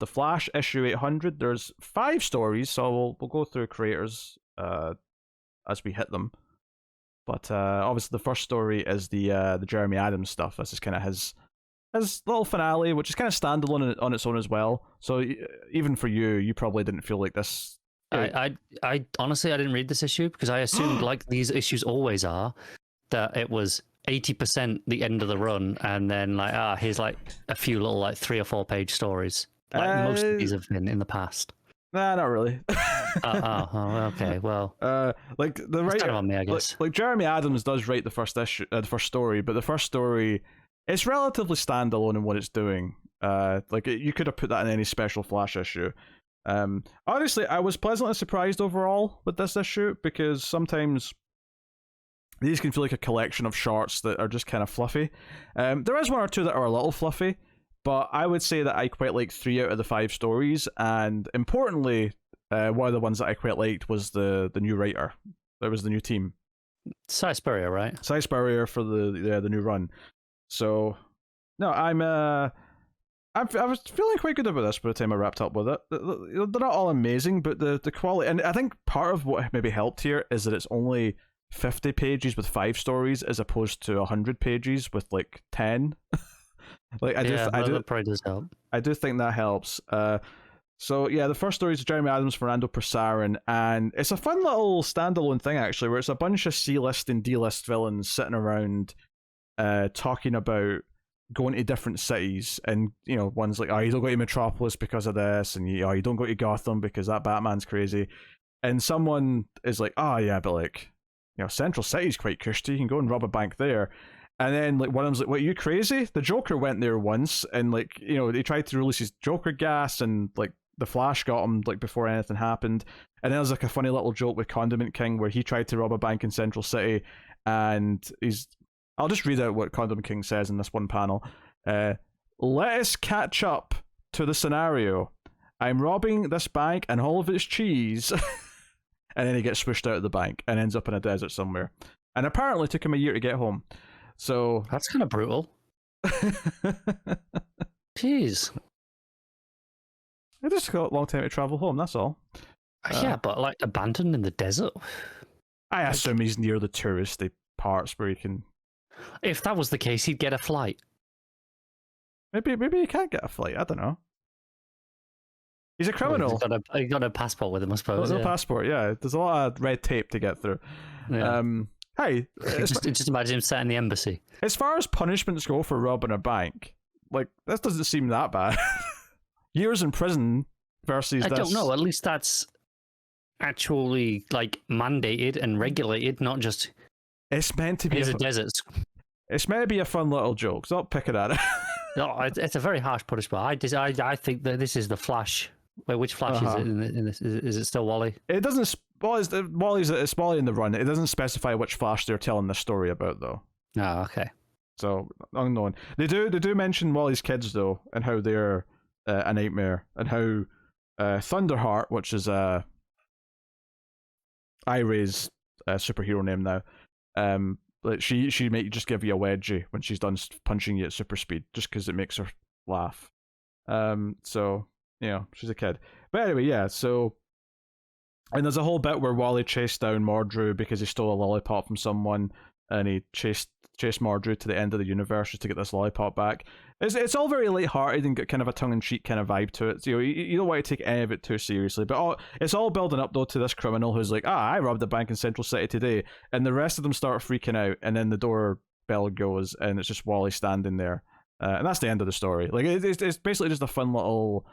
The Flash issue 800. There's 5 stories, so we'll go through creators as we hit them. But obviously, the first story is the Jeremy Adams stuff. This is kind of his little finale, which is kind of standalone on its own as well. So even for you, you probably didn't feel like this. I honestly, I didn't read this issue because I assumed, like these issues always are, that it was 80% the end of the run, and then like here's like a few little like 3 or 4 page stories, like most of these have been in the past. Nah, not really. Okay. Well, like the writer, kind of on me, I guess. Like Jeremy Adams does write the first issue, the first story, but the first story, it's relatively standalone in what it's doing. Like you could have put that in any special Flash issue. Honestly, I was pleasantly surprised overall with this issue because sometimes these can feel like a collection of shorts that are just kind of fluffy. There is 1 or 2 that are a little fluffy, but I would say that I quite like 3 out of the 5 stories, and importantly, one of the ones that I quite liked was the new writer. There was the new team. Cy Spurrier, right? Cy Spurrier for the new run. So, no, I was feeling quite good about this by the time I wrapped up with it. They're not all amazing, but the quality, and I think part of what maybe helped here is that it's only 50 pages with 5 stories as opposed to 100 pages with like 10. Like I do that probably does help. I do think that helps. So yeah, the first story is Jeremy Adams, Fernando Persarin, and it's a fun little standalone thing actually, where it's a bunch of C-list and D-list villains sitting around, talking about going to different cities, and you know, one's like, oh, you don't go to Metropolis because of this, and you don't go to Gotham because that Batman's crazy, and someone is like, oh yeah, but like, you know, Central City's quite cushy, you can go and rob a bank there. And then like one of them's like, what, are you crazy? The Joker went there once, and like, you know, they tried to release his Joker gas, and like the Flash got him like before anything happened. And then there's like a funny little joke with Condiment King where he tried to rob a bank in Central City, and I'll just read out what Condiment King says in this one panel. Let us catch up to the scenario. I'm robbing this bank and all of its cheese. And then he gets swished out of the bank and ends up in a desert somewhere. And apparently took him a year to get home. So that's kind of brutal. Jeez. It just got a long time to travel home, that's all. Yeah, but like abandoned in the desert? I assume he's near the touristy parts where he can... If that was the case, he'd get a flight. Maybe he can't get a flight, I don't know. He's a criminal. Well, he's got a passport with him, I suppose. No passport, yeah. There's a lot of red tape to get through. Yeah. Hey, just imagine him sat in the embassy. As far as punishments go for robbing a bank, like, this doesn't seem that bad. Years in prison versus I don't know. At least that's actually like mandated and regulated, not just. It's meant to be a desert. It's meant to be a fun little joke. Stop picking at it. No, it's a very harsh punishment. I think that this is the Flash. Wait, which Flash is it in this? Is it still Wally? It doesn't. It's Wally in the run. It doesn't specify which Flash they're telling the story about, though. Oh, okay. So unknown. They do mention Wally's kids though, and how they're a nightmare, and how Thunderheart, which is Iray's superhero name now, like she might just give you a wedgie when she's done punching you at super speed, just because it makes her laugh. So you know, she's a kid. But anyway, yeah. So, and there's a whole bit where Wally chased down Mordru because he stole a lollipop from someone, and he chased Mordru to the end of the universe just to get this lollipop back. It's all very lighthearted and got kind of a tongue-in-cheek kind of vibe to it. So, you don't want to take any of it too seriously. But it's all building up, though, to this criminal who's like, I robbed a bank in Central City today. And the rest of them start freaking out, and then the doorbell goes, and it's just Wally standing there. And that's the end of the story. Like, it's basically just a fun little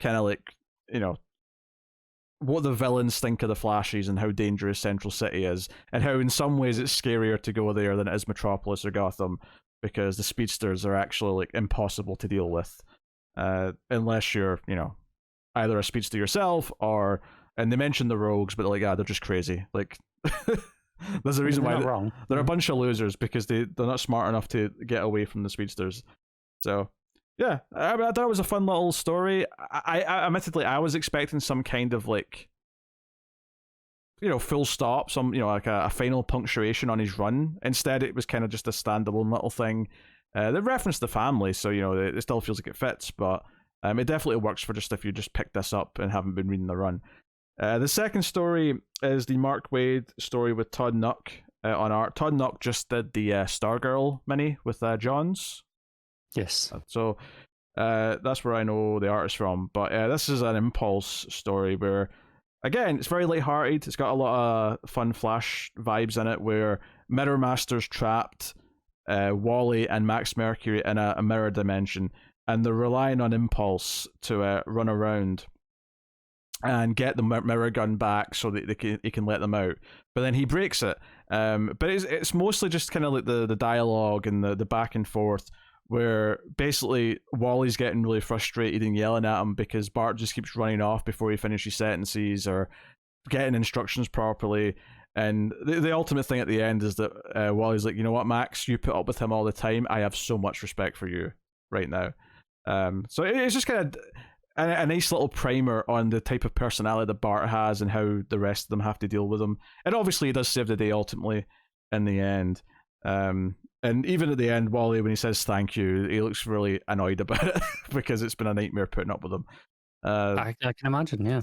kind of like, you know, what the villains think of the Flashes and how dangerous Central City is, and how in some ways it's scarier to go there than it is Metropolis or Gotham, because the speedsters are actually like impossible to deal with, unless you're, you know, either a speedster yourself or, and they mention the rogues, but like, they're just crazy. Like, there's a reason why they're a bunch of losers, because they're not smart enough to get away from the speedsters. So yeah, I thought it was a fun little story. I admittedly, I was expecting some kind of like, you know, full stop, some, you know, like a final punctuation on his run. Instead, it was kind of just a standalone little thing. They referenced the family, so, you know, it still feels like it fits, but It definitely works for just if you just picked this up and haven't been reading the run. The second story is the Mark Waid story with Todd Nuck on art. Todd Nuck just did the Stargirl mini with Johns. Yes. So that's where I know the artist from. But this is an Impulse story where, again, it's very lighthearted. It's got a lot of fun Flash vibes in it, where Mirror Master's trapped Wally and Max Mercury in a mirror dimension, and they're relying on Impulse to run around and get the mirror gun back so that he can let them out. But then he breaks it. But it's mostly just kind of like the dialogue and the back and forth, where basically Wally's getting really frustrated and yelling at him because Bart just keeps running off before he finishes sentences or getting instructions properly. And the ultimate thing at the end is that Wally's like, you know what, Max, you put up with him all the time. I have so much respect for you right now. So it's just kind of a nice little primer on the type of personality that Bart has and how the rest of them have to deal with him. And obviously he does save the day ultimately in the end. And even at the end, Wally, when he says thank you, he looks really annoyed about it because it's been a nightmare putting up with him. I can imagine, yeah.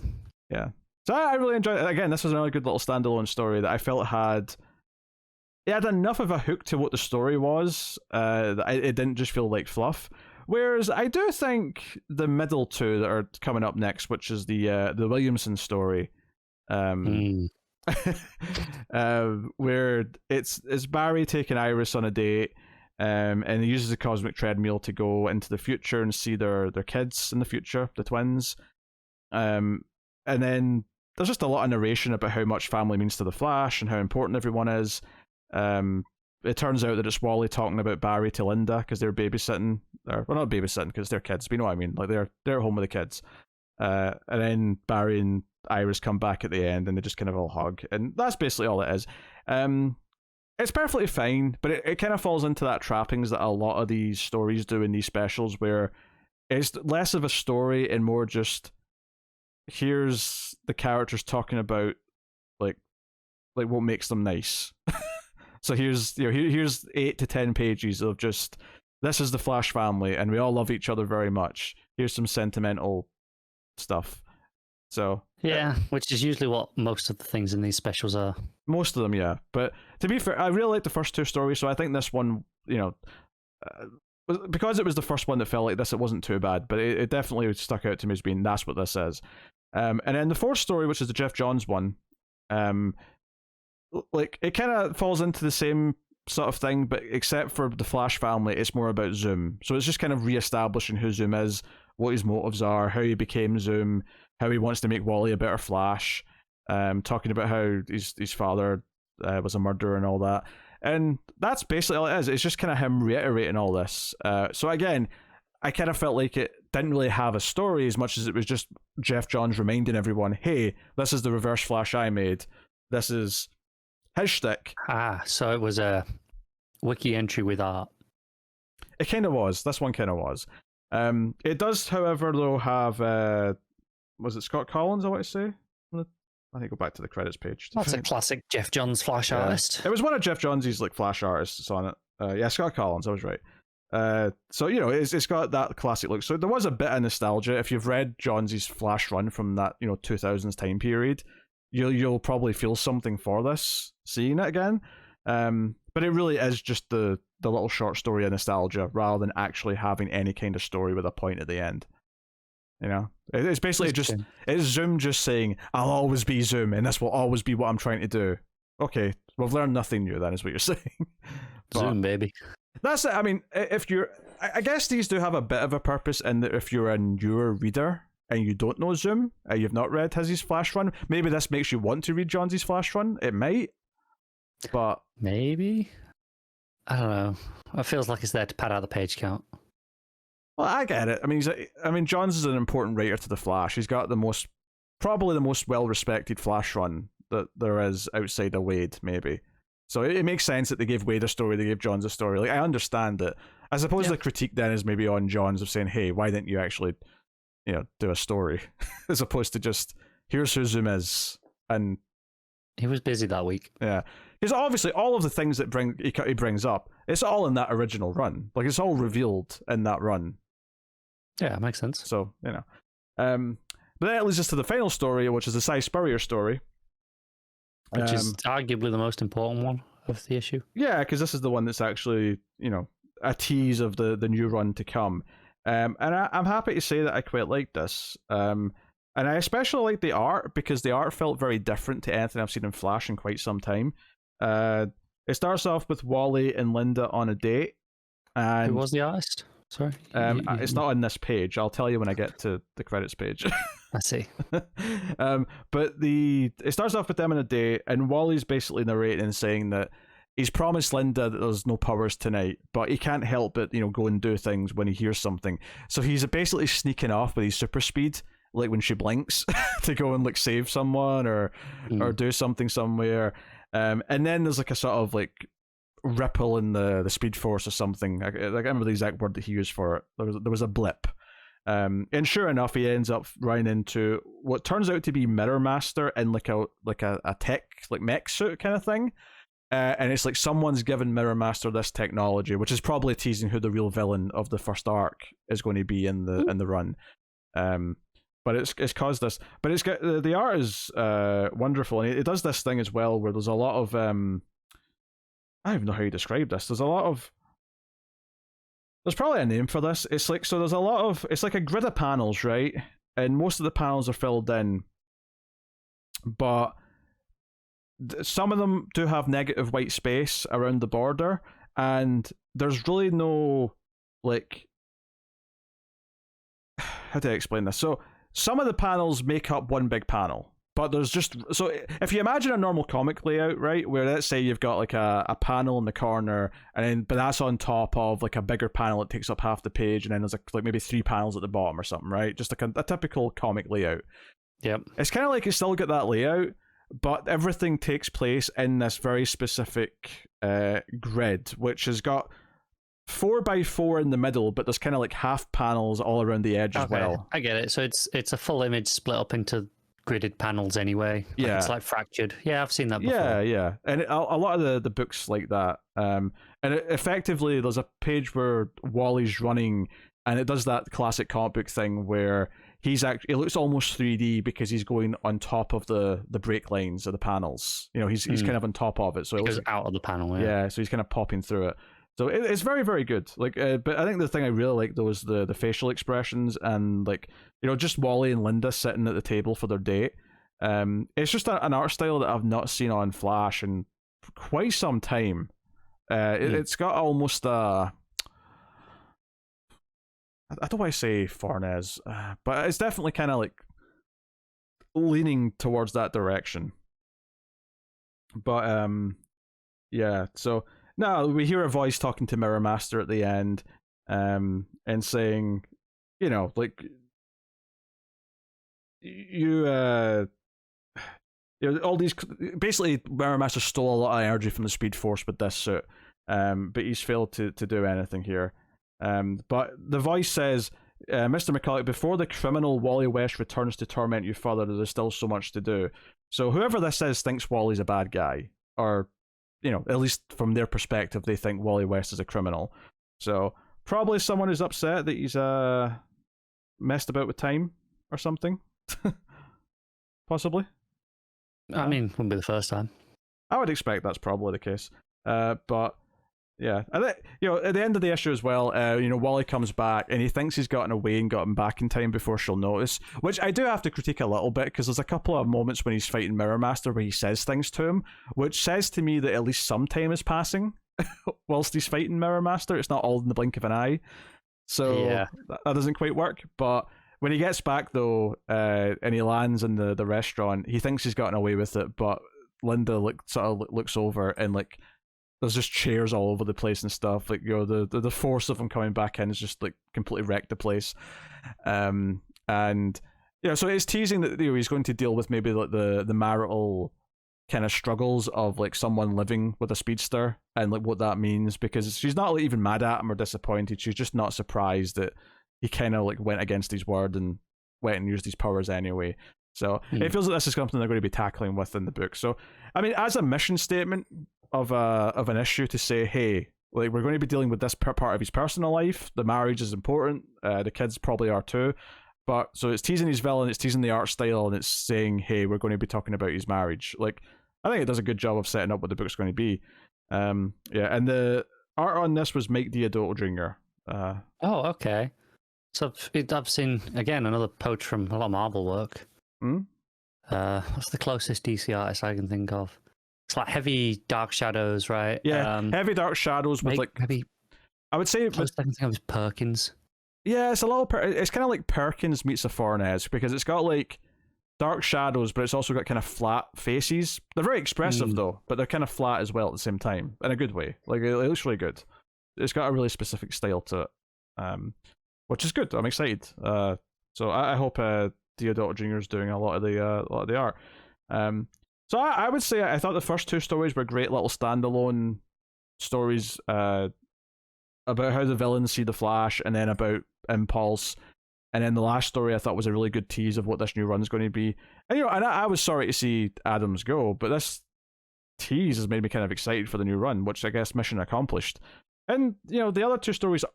Yeah. So I really enjoyed it. Again, this was a really good little standalone story that I felt it had enough of a hook to what the story was that it didn't just feel like fluff. Whereas I do think the middle two that are coming up next, which is the Williamson story, where it's Barry taking Iris on a date, and he uses the cosmic treadmill to go into the future and see their kids in the future, the twins, and then there's just a lot of narration about how much family means to the Flash and how important everyone is. It turns out that it's Wally talking about Barry to Linda because they're babysitting, well, not babysitting because they're kids, but you know what I mean, like they're at home with the kids, and then Barry and Iris come back at the end and they just kind of all hug, and that's basically all it is. It's perfectly fine, but it kind of falls into that trappings that a lot of these stories do in these specials, where it's less of a story and more just here's the characters talking about like what makes them nice. So here's 8 to 10 pages of just, this is the Flash family and we all love each other very much. Here's some sentimental stuff. So yeah, which is usually what most of the things in these specials are. Most of them, yeah. But to be fair, I really like the first two stories, so I think this one, because it was the first one that felt like this, it wasn't too bad. But it definitely stuck out to me as being, that's what this is. And then the fourth story, which is the Jeff Johns one, like it kind of falls into the same sort of thing, but except for the Flash family, it's more about Zoom. So it's just kind of re-establishing who Zoom is, what his motives are, how he became Zoom, how he wants to make Wally a better Flash, talking about how his father was a murderer and all that. And that's basically all it is. It's just kind of him reiterating all this. So again, I kind of felt like it didn't really have a story as much as it was just Jeff Johns reminding everyone, hey, this is the Reverse Flash I made. This is his shtick. So it was a wiki entry with art. It kind of was. This one kind of was. It does, however, though, have was it Scott Collins, I want to say? I think go back to the credits page. That's a classic Jeff Johns Flash artist. It was one of Jeff Johns' like Flash artists on it. Yeah, Scott Collins, I was right. So it's got that classic look. So there was a bit of nostalgia. If you've read Johns' Flash run from that 2000s time period, you'll probably feel something for this seeing it again. But it really is just the little short story of nostalgia rather than actually having any kind of story with a point at the end. It's basically it's Zoom just saying, I'll always be Zoom and this will always be what I'm trying to do. Okay, we've learned nothing new then, is what you're saying. Zoom, baby. That's it. I mean, I guess these do have a bit of a purpose in that if you're a newer reader and you don't know Zoom, you've not read his Flash run, maybe this makes you want to read Johns' Flash run. It might, but maybe, I don't know. It feels like it's there to pad out the page count. Well, I get it. I mean, Johns is an important writer to the Flash. He's got probably the most well-respected Flash run that there is outside of Wade, maybe. So it makes sense that they gave Wade a story, they gave Johns a story. Like, I understand it. I suppose the critique then is maybe on Johns of saying, hey, why didn't you actually, do a story as opposed to just, here's who Zoom is. And he was busy that week. Yeah. Because obviously all of the things that he brings up, it's all in that original run. Like, it's all revealed in that run. Yeah, makes sense. So, but that leads us to the final story, which is the Cy Spurrier story. Which is arguably the most important one of the issue. Yeah, because this is the one that's actually, a tease of the new run to come. And I'm happy to say that I quite like this. And I especially like the art, because the art felt very different to anything I've seen in Flash in quite some time. It starts off with Wally and Linda on a date. And who was the artist? Sorry? It's not on this page. I'll tell you when I get to the credits page. I see. But it starts off with them on a date, and Wally's basically narrating and saying that he's promised Linda that there's no powers tonight, but he can't help but, go and do things when he hears something. So he's basically sneaking off with his super speed, like when she blinks, to go and like save someone or do something somewhere. And then there's like a sort of like ripple in the speed force or something. I can't remember the exact word that he used for it. There was a blip. And sure enough, he ends up running into what turns out to be Mirror Master in like a tech, like mech suit kind of thing. And it's like someone's given Mirror Master this technology, which is probably teasing who the real villain of the first arc is going to be in the run. But it's caused this. But it's got the art is wonderful, and it does this thing as well where there's a lot of I don't even know how you describe this. There's probably a name for this. It's like, so there's a lot of, it's like a grid of panels, right? And most of the panels are filled in, but some of them do have negative white space around the border, and there's really no, like, how do I explain this? So some of the panels make up one big panel, but there's just, so if you imagine a normal comic layout, right, where let's say you've got like a panel in the corner, but that's on top of like a bigger panel that takes up half the page, and then there's like maybe 3 panels at the bottom or something, right? Just like a typical comic layout. Yep. It's kind of like it's still got that layout, but everything takes place in this very specific grid, which has got 4x4 in the middle, but there's kind of like half panels all around the edge as well. I get it. So it's a full image split up into gridded panels anyway. Yeah, it's like fractured. Yeah, I've seen that before. Yeah, and a lot of the books like that. And effectively, there's a page where Wally's running, and it does that classic comic book thing where it looks almost 3D because he's going on top of the break lines of the panels. He's kind of on top of it, so it goes out of the panel. Yeah, so he's kind of popping through it. So it's very, very good. Like, but I think the thing I really liked though was the facial expressions, and like, just Wally and Linda sitting at the table for their date. It's just an art style that I've not seen on Flash in quite some time. It's got almost I don't want to say Farnese, but it's definitely kind of like leaning towards that direction. But yeah, so. No, we hear a voice talking to Mirror Master at the end, and saying, like, all these, basically Mirror Master stole a lot of energy from the Speed Force with this suit, but he's failed to do anything here. But the voice says, Mr. McCulloch, before the criminal Wally West returns to torment you further, there's still so much to do. So whoever this is thinks Wally's a bad guy, or at least from their perspective, they think Wally West is a criminal. So probably someone who's upset that he's messed about with time or something. Possibly. I mean, wouldn't be the first time. I would expect that's probably the case. But yeah, I think, at the end of the issue as well, Wally comes back and he thinks he's gotten away and gotten back in time before she'll notice, which I do have to critique a little bit, because there's a couple of moments when he's fighting Mirror Master where he says things to him, which says to me that at least some time is passing whilst he's fighting Mirror Master. It's not all in the blink of an eye. So yeah, that doesn't quite work. But when he gets back though, and he lands in the restaurant, he thinks he's gotten away with it, but Linda sort of looks over and like, there's just chairs all over the place and stuff. Like, the force of him coming back in is just like completely wrecked the place. And so it's teasing that he's going to deal with maybe like the marital kind of struggles of like someone living with a speedster and like what that means, because she's not like even mad at him or disappointed. She's just not surprised that he kind of like went against his word and went and used his powers anyway. So it feels like this is something they're going to be tackling within the book. So I mean, as a mission statement of an issue to say, hey, Like, we're going to be dealing with this part of his personal life. The marriage is important. The kids probably are too. But so it's teasing his villain, it's teasing the art style, and it's saying, hey, we're going to be talking about his marriage. Like, I think it does a good job of setting up what the book's going to be. Yeah, and the art on this was Mike Diodato Jr. Oh, okay. So I've seen, again, another poach from a lot of Marvel work. What's the closest DC artist I can think of? It's like heavy dark shadows, right? Yeah, heavy dark shadows with like... Maybe I would say... closest I can think of is Perkins. Yeah, it's a little... It's kind of like Perkins meets a Fornes, because it's got like dark shadows, but it's also got kind of flat faces. They're very expressive though, but they're kind of flat as well at the same time, in a good way. Like, it looks really good. It's got a really specific style to it, which is good. I'm excited. So I hope Diodato Jr. is doing a lot of the art. So I would say I thought the first two stories were great little standalone stories about how the villains see the Flash, and then about Impulse. And then the last story I thought was a really good tease of what this new run is going to be. And and I was sorry to see Adams go, but this tease has made me kind of excited for the new run, which I guess mission accomplished. And the other two stories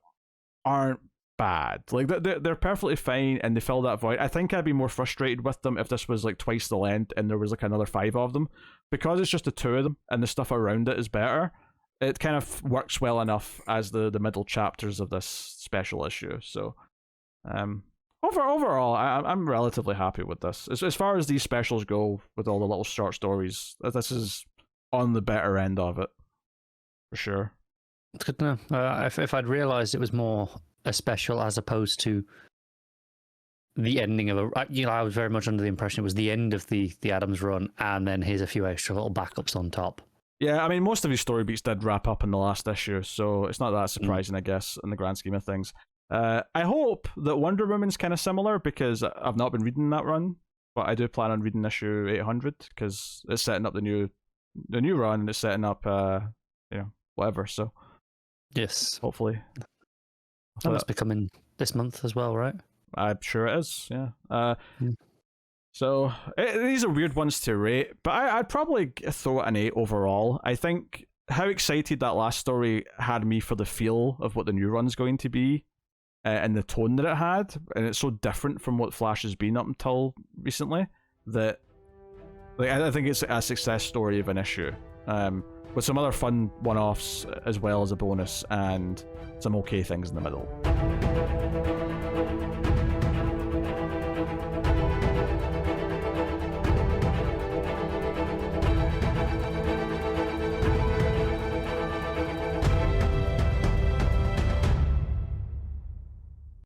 aren't bad. Like, they're perfectly fine, and they fill that void. I think I'd be more frustrated with them if this was like twice the length and there was like another 5 of them. Because it's just the 2 of them and the stuff around it is better, it kind of works well enough as the middle chapters of this special issue. So overall I'm relatively happy with this. As far as these specials go, with all the little short stories, this is on the better end of it for sure. It's good to know. If I'd realized it was more a special as opposed to the ending of I was very much under the impression it was the end of the Adams run, and then here's a few extra little backups on top. Yeah, I mean, most of his story beats did wrap up in the last issue, so it's not that surprising, I guess, in the grand scheme of things. I hope that Wonder Woman's kind of similar, because I've not been reading that run, but I do plan on reading issue 800 because it's setting up the new run, and it's setting up whatever. So yes, hopefully that must be coming this month as well, right? I'm sure it is. Yeah. So these are weird ones to rate, but I'd probably throw it an 8 overall. I think how excited that last story had me for the feel of what the new run's going to be, and the tone that it had, and it's so different from what Flash has been up until recently, that I think it's a success story of an issue, with some other fun one-offs as well as a bonus, and some okay things in the middle.